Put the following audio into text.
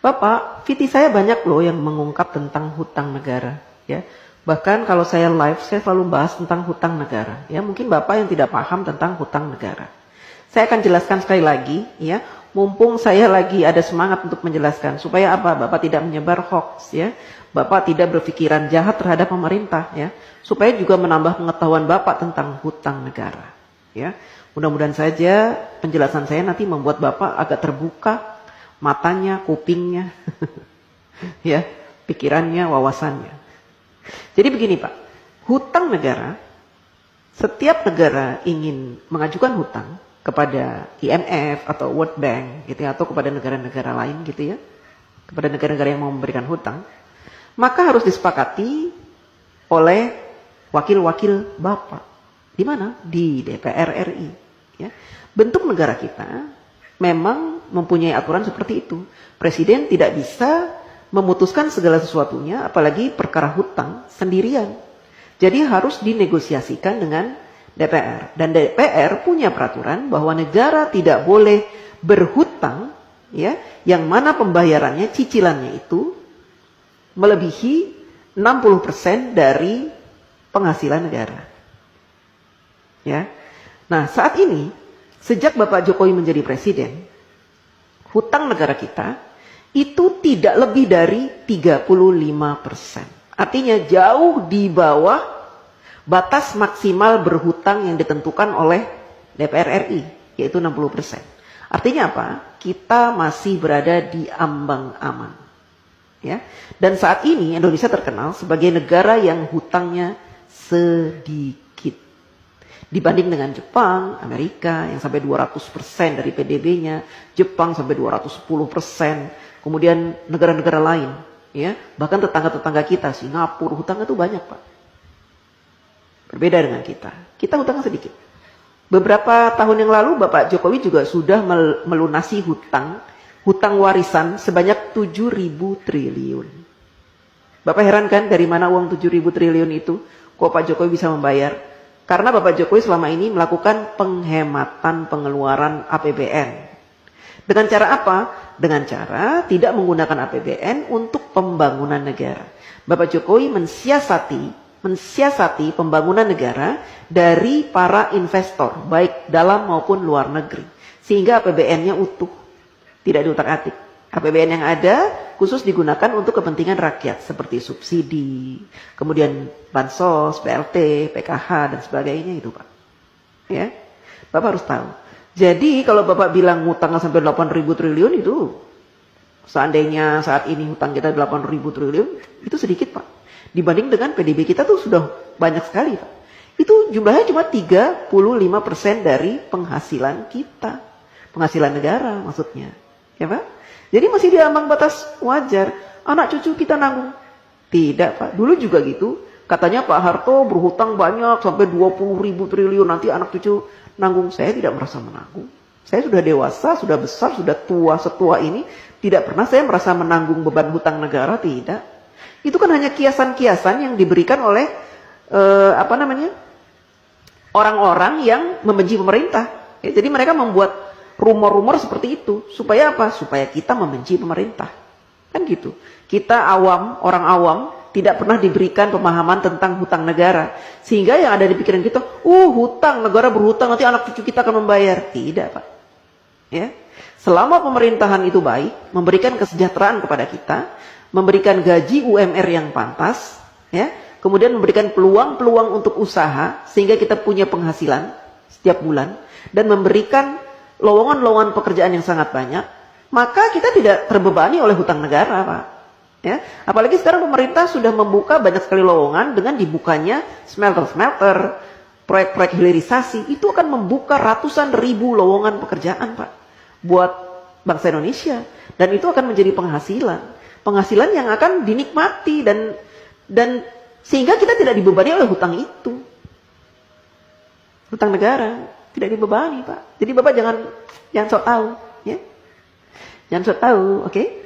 Bapak, VT saya banyak loh yang mengungkap tentang hutang negara, ya. Bahkan kalau saya live, saya selalu bahas tentang hutang negara. Ya, mungkin Bapak yang tidak paham tentang hutang negara. Saya akan jelaskan sekali lagi, ya. Mumpung saya lagi ada semangat untuk menjelaskan supaya apa? Bapak tidak menyebar hoax, ya. Bapak tidak berpikiran jahat terhadap pemerintah, ya. Supaya juga menambah pengetahuan Bapak tentang hutang negara, ya. Mudah-mudahan saja penjelasan saya nanti membuat Bapak agak terbuka matanya, kupingnya, ya, pikirannya, wawasannya. Jadi begini Pak, hutang negara, setiap negara ingin mengajukan hutang kepada IMF atau World Bank gitu ya, atau kepada negara-negara lain gitu ya, kepada negara-negara yang mau memberikan hutang, maka harus disepakati oleh wakil-wakil Bapak. Di mana? Di DPR RI. Ya. Bentuk negara kita memang mempunyai aturan seperti itu. Presiden tidak bisa memutuskan segala sesuatunya, apalagi perkara hutang sendirian. Jadi harus dinegosiasikan dengan DPR. Dan DPR punya peraturan bahwa negara tidak boleh berhutang, ya, yang mana pembayarannya, cicilannya itu melebihi 60% dari penghasilan negara. Ya. Nah, saat ini sejak Bapak Jokowi menjadi presiden, hutang negara kita itu tidak lebih dari 35%. Artinya jauh di bawah batas maksimal berhutang yang ditentukan oleh DPR RI, yaitu 60%. Artinya apa? Kita masih berada di ambang aman. Ya. Dan saat ini Indonesia terkenal sebagai negara yang hutangnya sedikit. Dibanding dengan Jepang, Amerika yang sampai 200% dari PDB-nya, Jepang sampai 210%, kemudian negara-negara lain, ya, bahkan tetangga-tetangga kita, Singapura, hutangnya itu banyak Pak. Berbeda dengan kita. Kita hutangnya sedikit. Beberapa tahun yang lalu Bapak Jokowi juga sudah melunasi hutang warisan sebanyak 7.000 triliun. Bapak heran kan dari mana uang 7.000 triliun itu? Kok Pak Jokowi bisa membayar? Karena Bapak Jokowi selama ini melakukan penghematan pengeluaran APBN. Dengan cara apa? Dengan cara tidak menggunakan APBN untuk pembangunan negara. Bapak Jokowi mensiasati pembangunan negara dari para investor, baik dalam maupun luar negeri. Sehingga APBN-nya utuh, tidak diutak-atik. APBN yang ada khusus digunakan untuk kepentingan rakyat seperti subsidi, kemudian bansos, BLT, PKH dan sebagainya itu Pak. Ya, Bapak harus tahu. Jadi kalau Bapak bilang hutang sampai 8.000 triliun itu, seandainya saat ini hutang kita 8.000 triliun, itu sedikit Pak. Dibanding dengan PDB kita tuh sudah banyak sekali Pak. Itu jumlahnya cuma 35% dari penghasilan kita. Penghasilan negara maksudnya. Ya Pak? Jadi masih di ambang batas wajar. Anak cucu kita nanggung. Tidak Pak, dulu juga gitu. Katanya Pak Harto berhutang banyak sampai 20.000 triliun. Nanti anak cucu nanggung. Saya tidak merasa menanggung. Saya sudah dewasa, sudah besar, sudah tua, setua ini. Tidak pernah saya merasa menanggung beban hutang negara, tidak. Itu kan hanya kiasan-kiasan yang diberikan oleh orang-orang yang membenci pemerintah. Ya, jadi mereka membuat rumor-rumor seperti itu. Supaya apa? Supaya kita membenci pemerintah. Kan gitu. Kita awam, orang awam, tidak pernah diberikan pemahaman tentang hutang negara. Sehingga yang ada di pikiran kita, hutang, negara berhutang, nanti anak cucu kita akan membayar. Tidak Pak. Ya. Selama pemerintahan itu baik, memberikan kesejahteraan kepada kita, memberikan gaji UMR yang pantas, ya, kemudian memberikan peluang-peluang untuk usaha, sehingga kita punya penghasilan setiap bulan, dan memberikan lowongan-lowongan pekerjaan yang sangat banyak, maka kita tidak terbebani oleh hutang negara Pak. Ya, apalagi sekarang pemerintah sudah membuka banyak sekali lowongan dengan dibukanya smelter-smelter, proyek-proyek hilirisasi, itu akan membuka ratusan ribu lowongan pekerjaan Pak buat bangsa Indonesia, dan itu akan menjadi penghasilan yang akan dinikmati dan sehingga kita tidak dibebani oleh hutang itu. Hutang negara tidak dibebani Pak. Jadi Bapak jangan sok tahu, ya. Jangan sok tahu, oke?